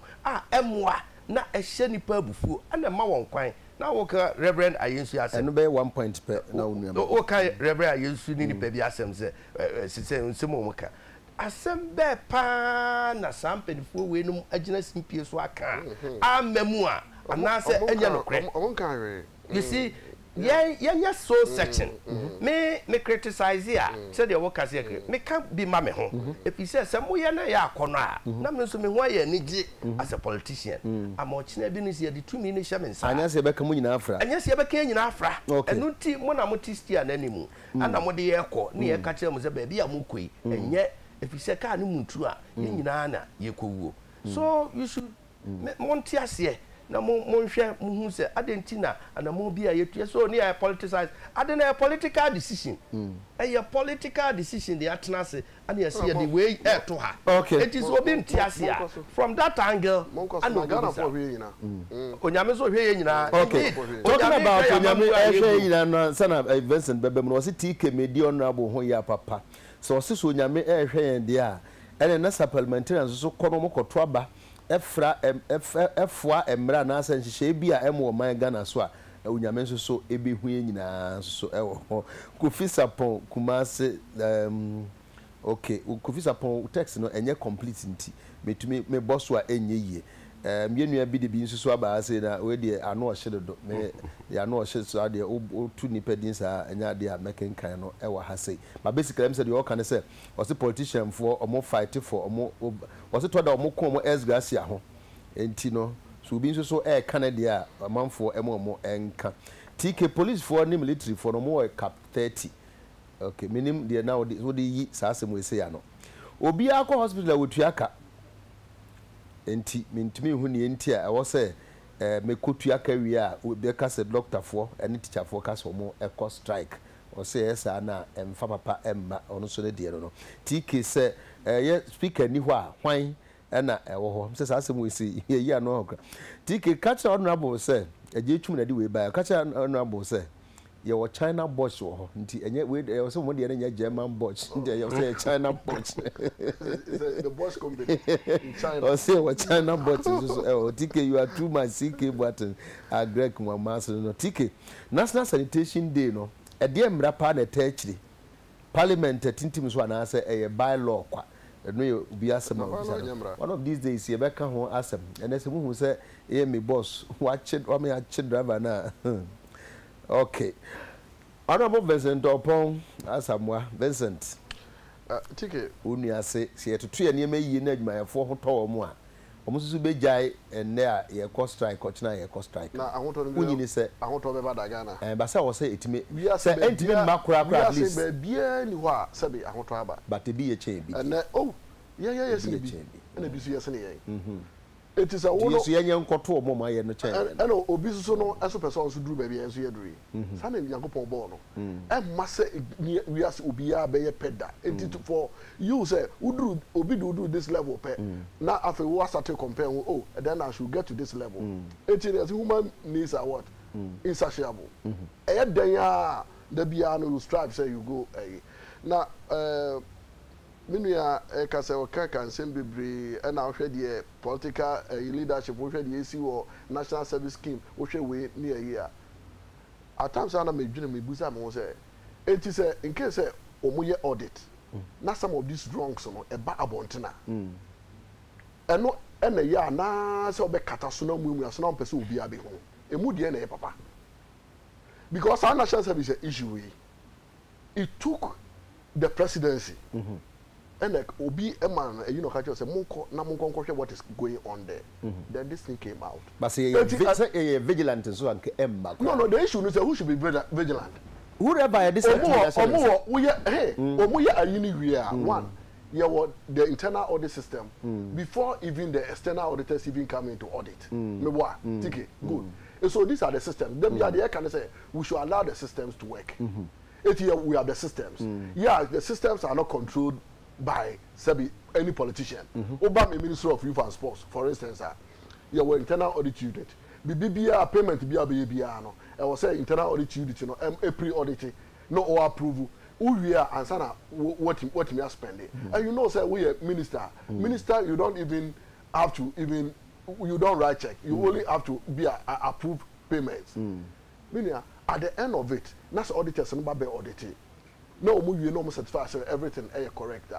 emwa na ehye nipa bufuo ana ma won kwan. Now, okay, Reverend Ayensu has and obey 1 point per now. Okay, Reverend Ayensu need to pay Assem say Simoka. Assemble pan na sample for when agents in Piers Waka. I'm memoir, and now say, you see. Yeah, so section. Me criticize here. Said the workers here. Me can't be mammy home. If he says some way na ya corner, na me so me why you as a politician. I'm watching a business here the 2 minutes shaman. And yes, you become in Afra. And yes, you became in Afra. And no tea, one amotisti and anymore. And I'm what the airco near catcher was a baby a mukui. And yet, if you say can't muntua, in Anna, you could. So you should Montias na mo share mu say adentina and mo bia yetu so near politicize adena a political decision a political decision the atnase and you see the way to her. Okay, it is obin tiasia from that angle and Ghana for we na onyame so hwe nyina. Okay, talking about onyame hwe nyina no sana Vincent Bebem no was TK Medi honorable ho ya papa so so onyame hwe yen dia ene na supplementary so kono mo koto aba efwa emra na asenhye bia emo man Ghana so a unyame nso so ebehu nyina so ewo Kofi Sapon Kumase okay Kofi Sapon text no enye complete nti metumi me boss wa enye yie mienua bi de bi nso so aba ase na we de ano ohye do me de ano ohye so ade o tu ni pedin sa enya de a mekenkan no ewa ha sei but basically am say the all can say was the politician for omo fight for omo was it toda omo ko omo esgracia ho enti no so bi nso so Canada amanfo emo enka TK police for ni military for no more cap 30 okay minim de now so de yi sa asem we say ya no obi akọ hospital wotuaka enti mintimi hu ne enti a wo se mekotua kawi a be ka se doctor for ene teacher for ka so mo eco strike o se esa na emfa papa emma ono so de no TK se ye speaker ni ho a hwan ena ewo ho se sa asem we se ye ano ho TK catch honorable se eje twum na de we ba catch honorable se your China boss or someone the German boss, you say China boss. The boss company in China. Or say what China boss TK, you are too much CK button. I Greg Mamas no TK. National Sanitation Day no. A dear Mrapa ne techri. Parliament tintim so na say a bylaw kwa. No be asem. One of these days you beka ho asem. And say who say me boss watch it or me a driver na. Okay. Honorable Vincent Opon Asamwa Vincent. TK Unia say to 2 year me yi na adwuma for ho to mo a. Omo susu be jai enne a ye cost strike or china ye cost strike. Na ahonto no unyi ni say ahonto be bada Ghana. Ba say wo say etime say entime makura at least. Say be bia ni ho a say be ahonto aba. But be ye chain bi. And oh yeah see bi. And be so yes ne yen. It is a one. Yes, you ain't got two more my no chain. And obi so no as person so do baby enso ye duri. Sa na Yakopon ball no. E massa we as obi a be ye peda. It for you say udru obi do this level pe. Now after we start to compare then I should get to this level. It is human needs are what? Insatiable. E den ya the bia no strive say you go now Minia Ekase Okaka and Sembibri and our shady political leadership, which the AC or national service scheme, which we near here. At times, I may dream me Busa Mose. It is in case Omuye audit. Not some of these drunks on a bar abontina. And no, and a year now, so be catasuno, we are some person will be a big home. A moody and papa. Because our national service issue, it took the presidency. And like Obi Eman, you know, catch us a monko, Namonko, what is going on there. Then this thing came out. But say a vigilant so and no, the issue is who should be vigilant. Whoever this we are one. Yeah, what the internal audit system before even the external auditors even come into audit. Good. And so these are the systems. Then the can say we should allow the systems to work. Here we have the systems. Yeah, the systems are not controlled by any politician. Obama Minister of Youth and Sports, for instance, you were internal audit unit. BBA payment BBA no. I was saying internal audit unit, you know, pre-audit, no or approval. We are and sana what we are spending. And you know, say we are minister. Minister, you don't even have to you don't write check. You only have to be approved payments. Meaning at the end of it, that's auditors and be audited. No, we no certify everything is correct.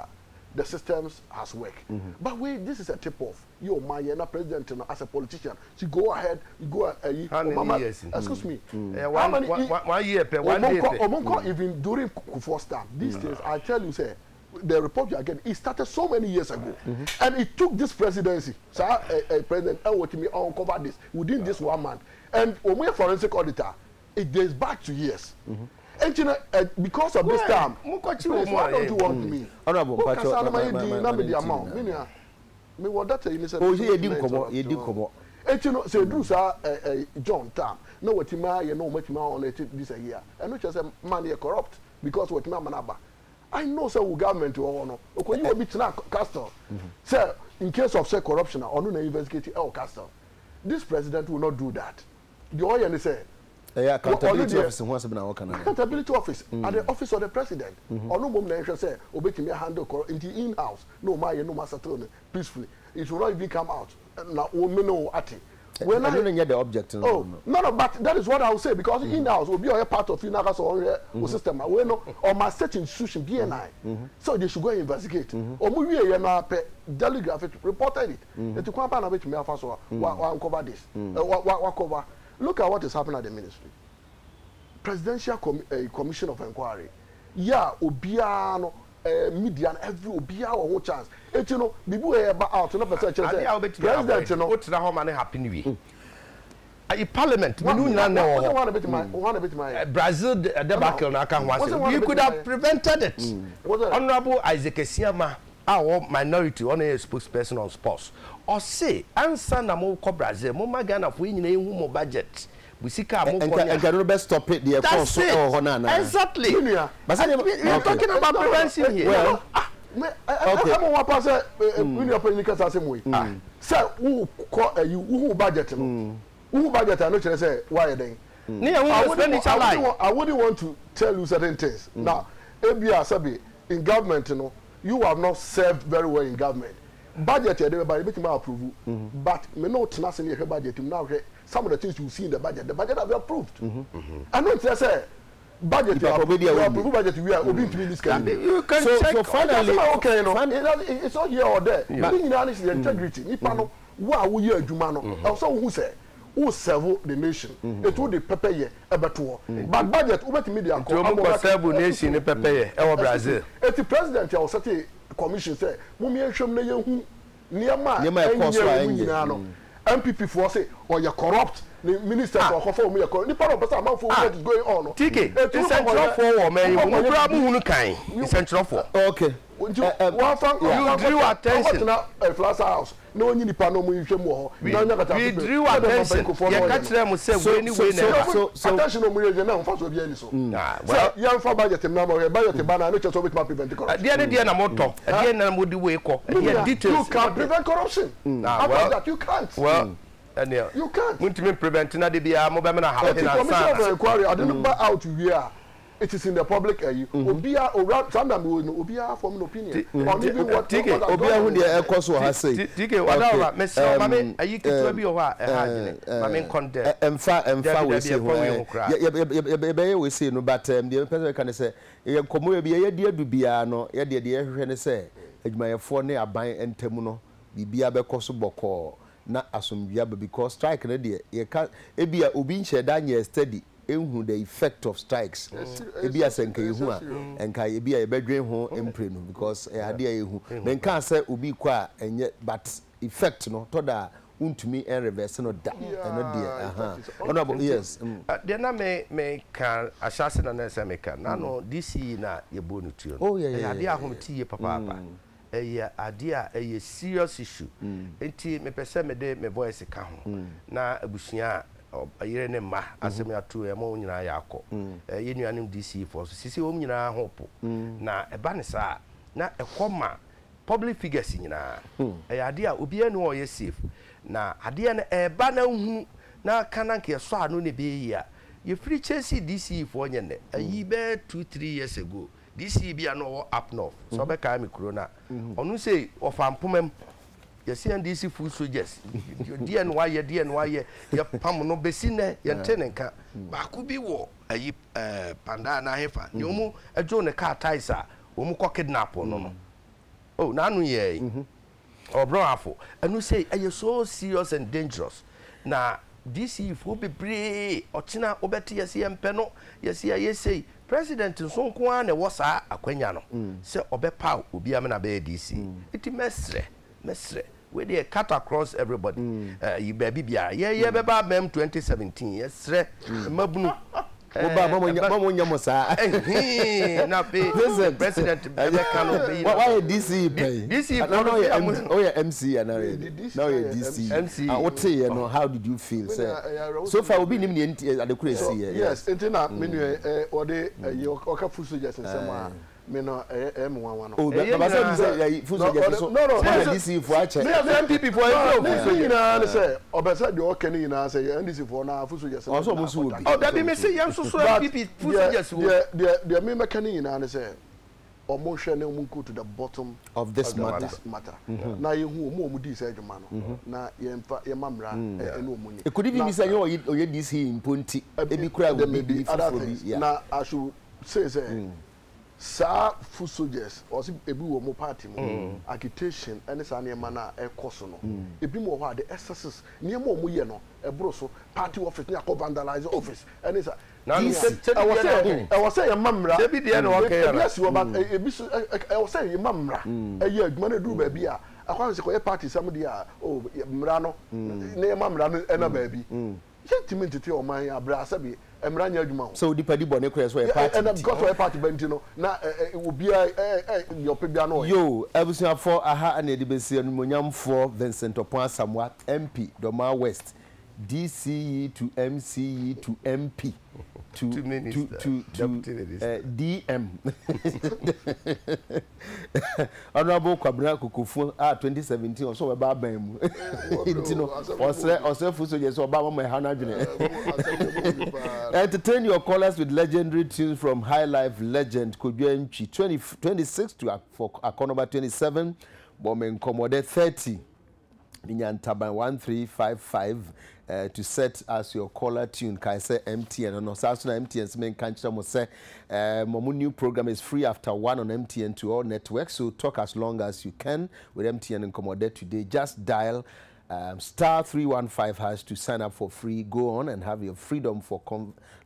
The systems has worked. But this is a tip off. You, my president, as a politician, you go ahead, you go. How many years? Excuse me. 1 year per 1 day. Even during Kufuor's time, these days, I tell you, say, the report you are getting, it started so many years ago, and it took this presidency. So, President Elwotimi uncovered this within this 1 month, and when we are forensic auditor, it dates back to years. And you know, because of this time, why don't you want me? Honorable me what that you say. Oh, you didn't come on. And you know, say do sir John Tam. No what you know what you on this a year. And not just money corrupt because what manaba. I know so government or no. Okay, you will be Castle. Sir, in case of say corruption or no investigate Castle. This president will not do that. The oil say accountability office wants to be now accountability office at the office of the president. Or no moment say obey handle into in-house. No my no master peacefully. It will not even come out. Now we know at it. When I don't get the object. No, but that is what I will say because in-house will be a part of in-house or system. We know or my state institution BNI. So they should go and investigate. Or we Telegraph reported it. And to come up with me cover this. Cover. Look at what is happening at the ministry. Presidential Commission of Inquiry. Yeah, Obiano, media, and every Obia or chance. And you know, people are out to president, you know, what's the home and happy Parliament, we do not know. Brazil debacle, you could have prevented it. Honorable Adekye Nsroma, our minority, on a spokesperson on sports. Or say, answer na mo ko Brazil, mo magana for yin na mo budget. We see car mo ko. And can best stop it the course or Honana. Exactly. But you're talking about prevention here. Well, I'm one person when you're paying the same way. Sir, who call you who budget? Who budget? I know say why then. I wouldn't want to tell you certain things. Now, Ebia Sabi, in government, you have not served very well in government. Budget, everybody making my approval. But me not nothing in your budget. Now, some of the things you see in the budget have been approved. I know it's say budget you approve budget we are obeying to this kind. You can check. So finally, okay, it's not here or there. But in the integrity, nipa no, wa wo ye adwuma no. Also who say who serve the nation. It will the pepper ye ebeto. But budget ubeti media ko am serve nation ni pepper ye e Brazil. The president ya set commission say mo me ehwem na ye hu niema enye MPP for say or you corrupt the minister for confirm me corrupt. Ni part of person man for what is going on. TK, it's central for man. You grab who kind. It's central for. Okay. You drew attention. Flash house. No one nipa no mu hwem wo. We drew attention. You catch them say we anyway now. So attention no mu ye na mfa so bia ni so. Well, you mfa budget na mo budget ba na no cheso bit ma prevent corruption. There na moto. There na mo di way ko. You can't prevent corruption. Well, that you can't. Well, you can't. Munti prevent na de bia mo be na ha. The commission of inquiry I didn't buy out here. It is in the public obia or sometimes we know obia form an opinion on even what obia who the course wa say TK whatever me say mame ayi kitu bi o ha jene mame condemn emfa we say we say no but the person can say ye komo bi ye de adu bia no ye de hwehwe ne say adwumayefo ne aban entamu no bibia be koso boko na asomdua because strike na de ye ka ebia obi nche da nya steady who the effect of strikes ebi asenka ehu a enka ebi a ebedwen ho empre no because ade a ehu men kan say obi kwa enye but effect no to da untumi en reverse no da eno dia honorable yes de na me kan asase na say me kan na no DC na ye bonu tuo oh yeah ade ahomti ye papa ade a serious issue enti me pese me de me voice ka ho na abusua ayire ne ma asem ya to e mo nyina ya akọ ye nuanem DC for sisi o nyina hopo na eba ne sa na ekoma public figures nyina ade a obi anu o ye safe na ade na eba na hu na kananke so anu ne be yi a ye free chase DC for nyene ayi be 2-3 years ago DC bia no up north so be ka mi corona onu say ofampomam yes NDC full soldiers DNY ye pam no besi ne ye ntenenka ba ku bi wo ayi panda na hefa ni omu ejo ne car taisa omu ko kidnap no oh na anu ye obro afo anu say aye so serious and dangerous na DC fu bebre ochina obeti yes ye mpe no yes ye say president nso nko a ne wo sa akwanya no se obepa obi am na be DC iti mesre we dey cut across everybody you baby bia ye beba mem 2017 yes mabunu oba mamo nyamo sa na be president be can be why DC pay DC oh yeah MC and now you DC what say you know how did you feel so far obi nim ne adekure see yes entina menu ode oka full soldiers nsema me no M11 no oh but say full soldiers so no DC for ache me MPP for full na say obesa de okene na say NDC for na full soldiers also musu obi oh that be me say yam so MPP full soldiers the me mekane na say omo hwe na omo go to the bottom of this matter na ye hu omo di say adwuma no na ye mfa ye mamra ene omo nyi e could even say you DC imponti ebi kura go be na I should say sa full soldiers or ebi wo mo party mo agitation ene sa ne ma na ekoso no ebi mo ho the excesses ne mo ye no ebro so party office ne akọ vandalize office ene sa na I was say mamra ebi de na okay yes wo ba ebi so I was say mamra eye adwuma na duru ba bi a akwa se ko party sam dia oh mra no ne mamra no ena ba bi sentiment to your man abra sabi emranya adwuma so di padi bone kure so e party and because we party benti no na obi your pebia no yo abusuafo aha ana edi besi anumonyamfo Vincent Opon Samoa MP Doma West DCE to MCE to MP to DM. Honorable Kwabena Kukufu 2017 so ba bam intino ose fuso je so ba mo hana dwene. Entertain your callers with legendary tunes from High Life legend Kodwenchi 26 to for Akonoba 27 Bomen Komode 30 Ninyantaban 1355 to set as your caller tune. Kai say MTN no Sasuna MTN's main country mo say Momu new program is free after 1 on MTN to all networks, so talk as long as you can with MTN and Commodate today. Just dial star 315 has to sign up for free. Go on and have your freedom for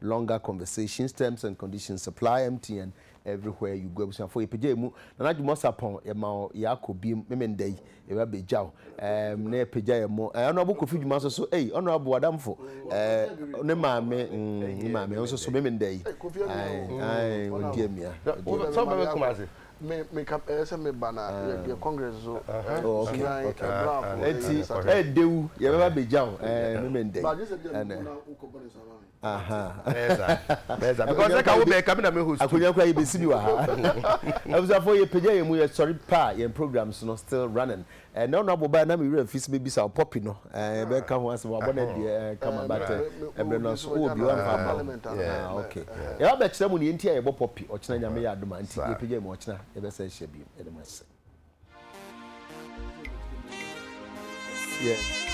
longer conversations. Terms and conditions apply. MTN everywhere you go. So for EPJ mu na ju mosa pon e ma yakobi memendai e ba bejaw na EPJ e mo honorable Kofi Dwuma so honorable Adamfo ne maame so memendai ai won die mia so ba come as me cap ese me bana your congress so okay dewu ye ba bejaw memendai Beza because I can be coming na me host akunya kwa ibesi bi wa ha abusa for ye peja ye mu ye sorry pa ye programs no still running no no boba na me re fis be bisa poppy no be ka ho asem abona de kama bate ebre no so obi wa fa okay ya ba kire mu ne ntia ye bo poppy o kina nyame ya adoma nti ye peja mu o kina ye be sa hye bi e de ma se yeah